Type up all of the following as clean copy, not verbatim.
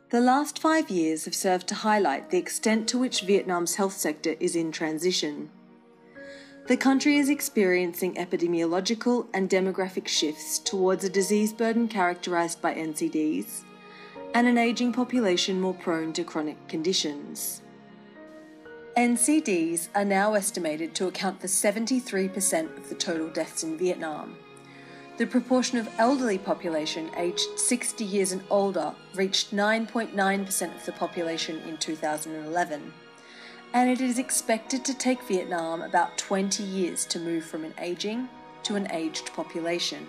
The last 5 years have served to highlight the extent to which Vietnam's health sector is in transition. The country is experiencing epidemiological and demographic shifts towards a disease burden characterised by NCDs and an ageing population more prone to chronic conditions. NCDs are now estimated to account for 73% of the total deaths in Vietnam. The proportion of elderly population aged 60 years and older reached 9.9% of the population in 2011, and it is expected to take Vietnam about 20 years to move from an ageing to an aged population.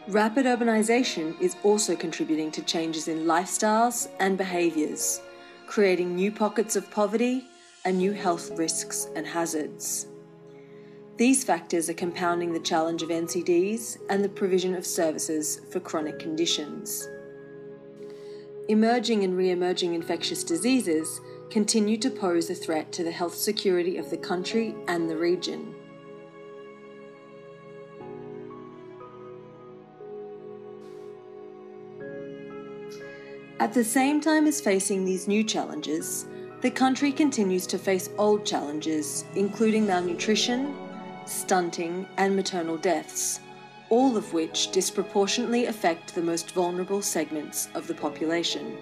Rapid urbanisation is also contributing to changes in lifestyles and behaviours, creating new pockets of poverty and new health risks and hazards. These factors are compounding the challenge of NCDs and the provision of services for chronic conditions. Emerging and re-emerging infectious diseases continue to pose a threat to the health security of the country and the region. At the same time as facing these new challenges, the country continues to face old challenges, including malnutrition, stunting, and maternal deaths, all of which disproportionately affect the most vulnerable segments of the population.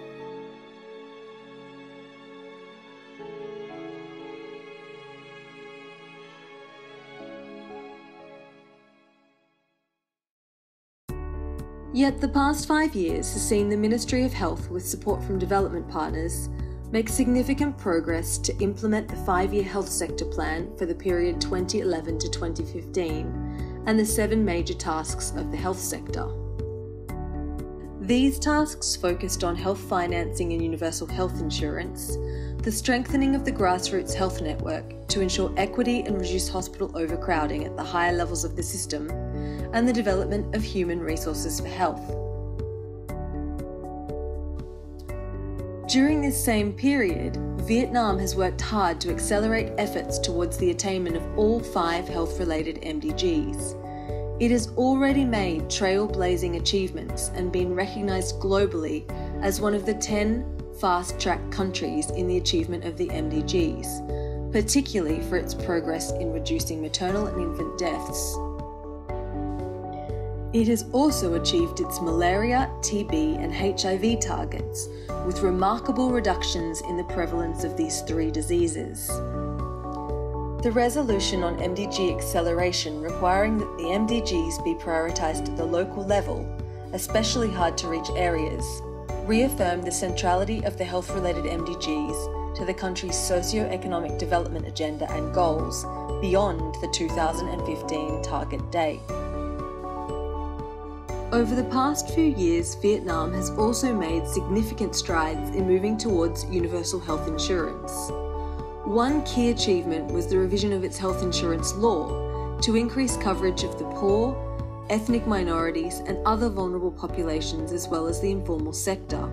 Yet the past 5 years has seen the Ministry of Health, with support from development partners, make significant progress to implement the 5-year health sector plan for the period 2011 to 2015 and the 7 major tasks of the health sector. These tasks focused on health financing and universal health insurance, the strengthening of the grassroots health network to ensure equity and reduce hospital overcrowding at the higher levels of the system, and the development of human resources for health. During this same period, Vietnam has worked hard to accelerate efforts towards the attainment of all 5 health-related MDGs. It has already made trailblazing achievements and been recognised globally as one of the 10 fast-track countries in the achievement of the MDGs, particularly for its progress in reducing maternal and infant deaths. It has also achieved its malaria, TB and HIV targets, with remarkable reductions in the prevalence of these 3 diseases. The resolution on MDG acceleration requiring that the MDGs be prioritised at the local level, especially hard-to-reach areas, reaffirmed the centrality of the health-related MDGs to the country's socio-economic development agenda and goals beyond the 2015 target date. Over the past few years, Vietnam has also made significant strides in moving towards universal health insurance. One key achievement was the revision of its health insurance law to increase coverage of the poor, ethnic minorities and other vulnerable populations, as well as the informal sector.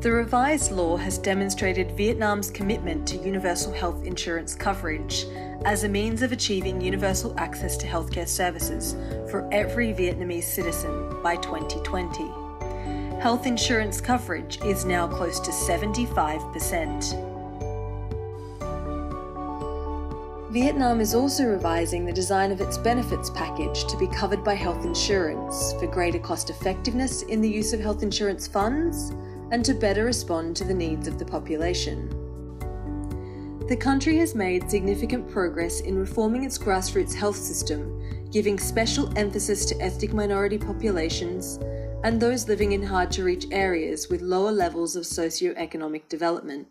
The revised law has demonstrated Vietnam's commitment to universal health insurance coverage as a means of achieving universal access to healthcare services for every Vietnamese citizen by 2020. Health insurance coverage is now close to 75%. Vietnam is also revising the design of its benefits package to be covered by health insurance for greater cost effectiveness in the use of health insurance funds and to better respond to the needs of the population. The country has made significant progress in reforming its grassroots health system, giving special emphasis to ethnic minority populations and those living in hard-to-reach areas with lower levels of socio-economic development.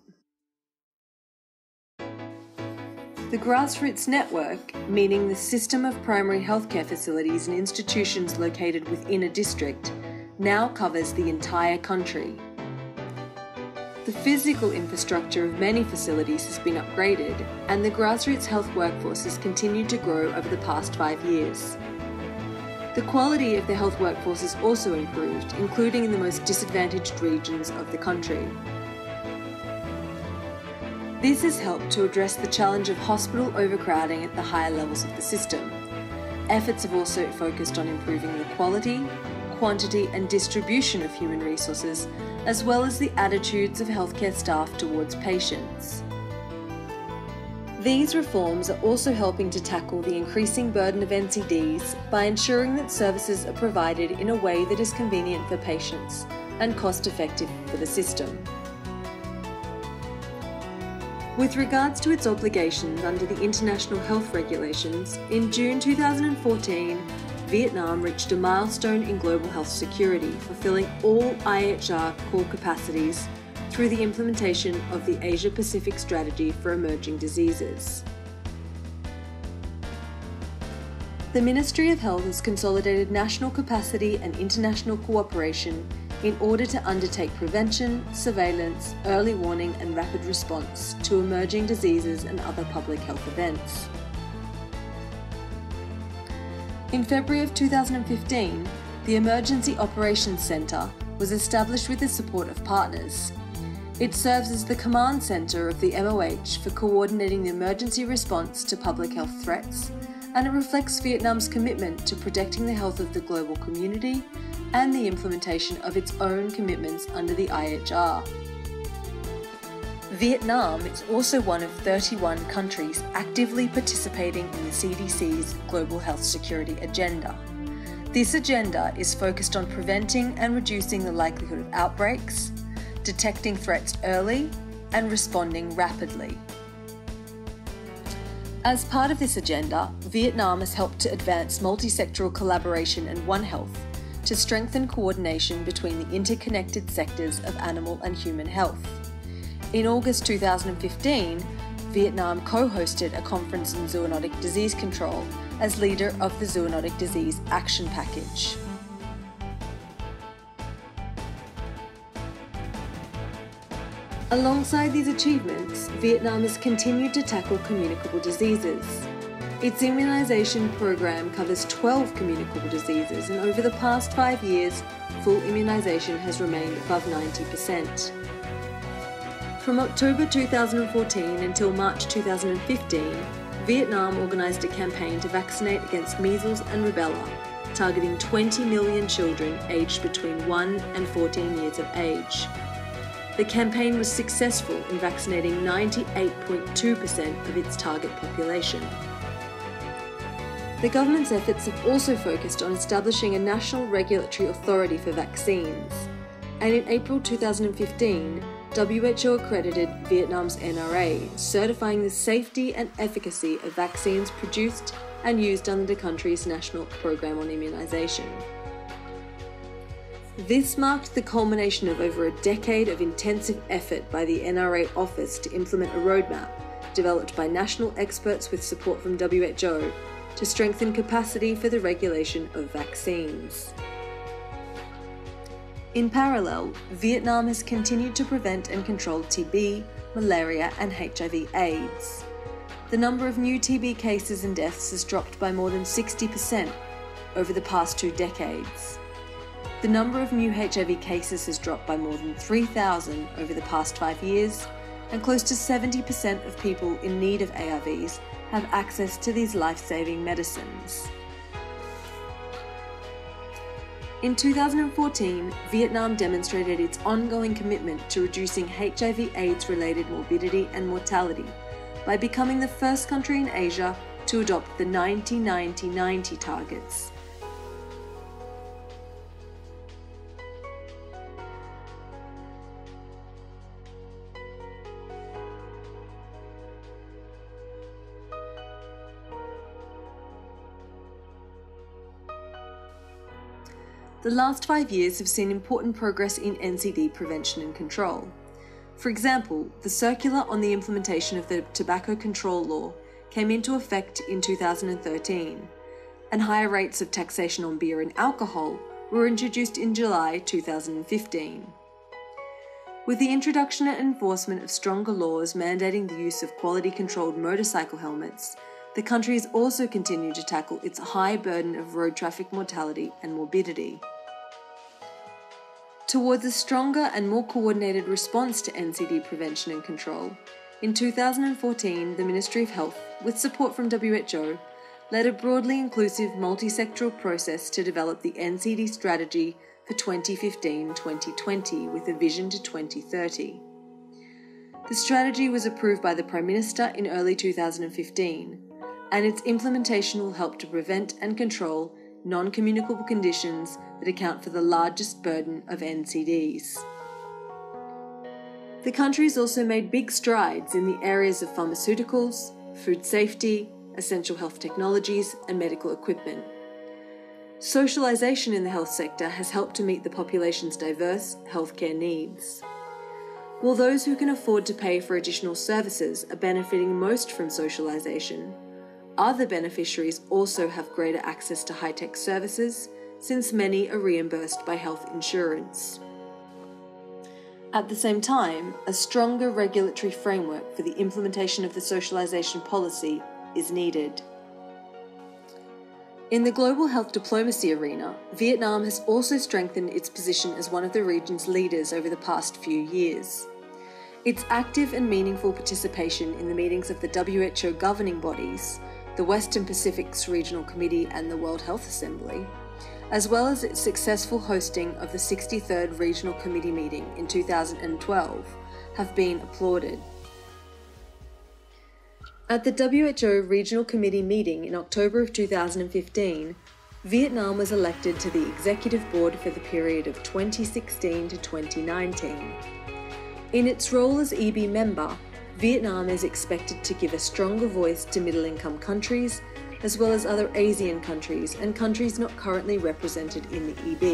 The grassroots network, meaning the system of primary healthcare facilities and institutions located within a district, now covers the entire country. The physical infrastructure of many facilities has been upgraded, and the grassroots health workforce has continued to grow over the past 5 years. The quality of the health workforce has also improved, including in the most disadvantaged regions of the country. This has helped to address the challenge of hospital overcrowding at the higher levels of the system. Efforts have also focused on improving the quality, quantity and distribution of human resources, as well as the attitudes of healthcare staff towards patients. These reforms are also helping to tackle the increasing burden of NCDs by ensuring that services are provided in a way that is convenient for patients and cost-effective for the system. With regards to its obligations under the international health regulations, in June 2014, Vietnam reached a milestone in global health security, fulfilling all IHR core capacities through the implementation of the Asia-Pacific Strategy for Emerging Diseases. The Ministry of Health has consolidated national capacity and international cooperation in order to undertake prevention, surveillance, early warning and rapid response to emerging diseases and other public health events. In February of 2015, the Emergency Operations Centre was established with the support of partners. It serves as the command centre of the MOH for coordinating the emergency response to public health threats, and it reflects Vietnam's commitment to protecting the health of the global community and the implementation of its own commitments under the IHR. Vietnam is also one of 31 countries actively participating in the CDC's Global Health Security Agenda. This agenda is focused on preventing and reducing the likelihood of outbreaks, detecting threats early, and responding rapidly. As part of this agenda, Vietnam has helped to advance multi-sectoral collaboration and One Health to strengthen coordination between the interconnected sectors of animal and human health. In August 2015, Vietnam co-hosted a conference on zoonotic disease control as leader of the Zoonotic Disease Action Package. Alongside these achievements, Vietnam has continued to tackle communicable diseases. Its immunisation program covers 12 communicable diseases, and over the past 5 years, full immunisation has remained above 90%. From October 2014 until March 2015, Vietnam organised a campaign to vaccinate against measles and rubella, targeting 20 million children aged between 1 and 14 years of age. The campaign was successful in vaccinating 98.2% of its target population. The government's efforts have also focused on establishing a national regulatory authority for vaccines, and in April 2015, WHO accredited Vietnam's NRA, certifying the safety and efficacy of vaccines produced and used under the country's national program on immunisation. This marked the culmination of over a decade of intensive effort by the NRA office to implement a roadmap developed by national experts with support from WHO to strengthen capacity for the regulation of vaccines. In parallel, Vietnam has continued to prevent and control TB, malaria and HIV/AIDS. The number of new TB cases and deaths has dropped by more than 60% over the past 2 decades. The number of new HIV cases has dropped by more than 3,000 over the past 5 years, and close to 70% of people in need of ARVs have access to these life-saving medicines. In 2014, Vietnam demonstrated its ongoing commitment to reducing HIV/AIDS-related morbidity and mortality by becoming the first country in Asia to adopt the 90-90-90 targets. The last 5 years have seen important progress in NCD prevention and control. For example, the circular on the implementation of the Tobacco Control Law came into effect in 2013, and higher rates of taxation on beer and alcohol were introduced in July 2015. With the introduction and enforcement of stronger laws mandating the use of quality-controlled motorcycle helmets, the country has also continued to tackle its high burden of road traffic mortality and morbidity. Towards a stronger and more coordinated response to NCD prevention and control, in 2014, the Ministry of Health, with support from WHO, led a broadly inclusive multi-sectoral process to develop the NCD strategy for 2015-2020 with a vision to 2030. The strategy was approved by the Prime Minister in early 2015, and its implementation will help to prevent and control non-communicable conditions that account for the largest burden of NCDs. The country has also made big strides in the areas of pharmaceuticals, food safety, essential health technologies, and medical equipment. Socialisation in the health sector has helped to meet the population's diverse healthcare needs. While those who can afford to pay for additional services are benefiting most from socialisation, other beneficiaries also have greater access to high-tech services, since many are reimbursed by health insurance. At the same time, a stronger regulatory framework for the implementation of the socialisation policy is needed. In the global health diplomacy arena, Vietnam has also strengthened its position as one of the region's leaders over the past few years. Its active and meaningful participation in the meetings of the WHO governing bodies, the Western Pacific's Regional Committee and the World Health Assembly, as well as its successful hosting of the 63rd Regional Committee meeting in 2012, have been applauded. At the WHO Regional Committee meeting in October of 2015, Vietnam was elected to the Executive Board for the period of 2016 to 2019. In its role as EB member, Vietnam is expected to give a stronger voice to middle-income countries, as well as other ASEAN countries and countries not currently represented in the EB.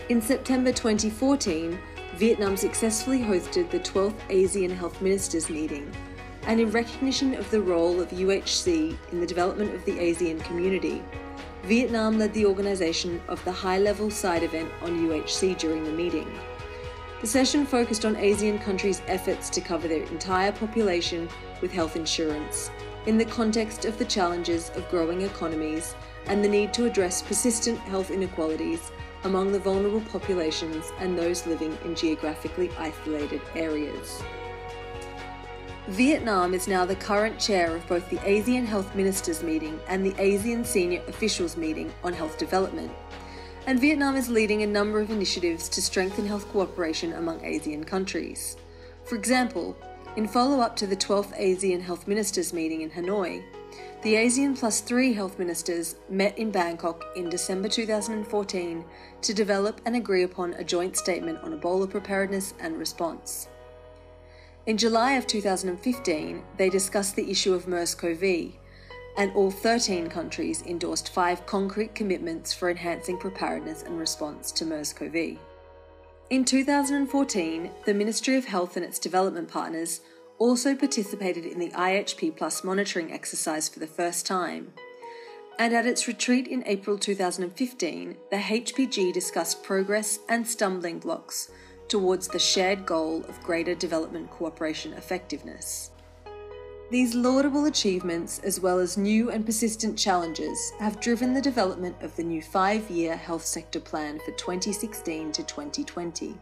In September 2014, Vietnam successfully hosted the 12th ASEAN Health Ministers meeting, and in recognition of the role of UHC in the development of the ASEAN community, Vietnam led the organisation of the high-level side event on UHC during the meeting. The session focused on ASEAN countries' efforts to cover their entire population with health insurance, in the context of the challenges of growing economies and the need to address persistent health inequalities among the vulnerable populations and those living in geographically isolated areas. Vietnam is now the current chair of both the ASEAN Health Ministers meeting and the ASEAN Senior Officials meeting on health development, and Vietnam is leading a number of initiatives to strengthen health cooperation among ASEAN countries. For example, in follow-up to the 12th ASEAN Health Ministers meeting in Hanoi, the ASEAN +3 health ministers met in Bangkok in December 2014 to develop and agree upon a joint statement on Ebola preparedness and response. In July of 2015, they discussed the issue of MERS-CoV, and all 13 countries endorsed 5 concrete commitments for enhancing preparedness and response to MERS-CoV. In 2014, the Ministry of Health and its development partners also participated in the IHP Plus monitoring exercise for the first time, and at its retreat in April 2015, the HPG discussed progress and stumbling blocks towards the shared goal of greater development cooperation effectiveness. These laudable achievements, as well as new and persistent challenges, have driven the development of the new 5-year health sector plan for 2016 to 2020.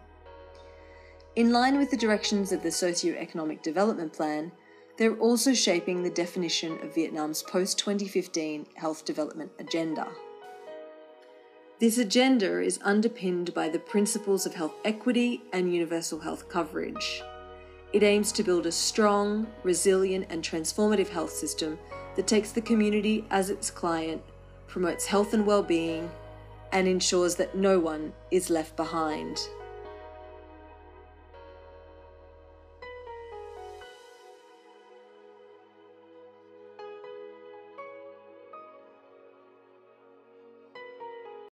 In line with the directions of the Socio-Economic Development Plan, they're also shaping the definition of Vietnam's post-2015 health development agenda. This agenda is underpinned by the principles of health equity and universal health coverage. It aims to build a strong, resilient and transformative health system that takes the community as its client, promotes health and well-being, and ensures that no one is left behind.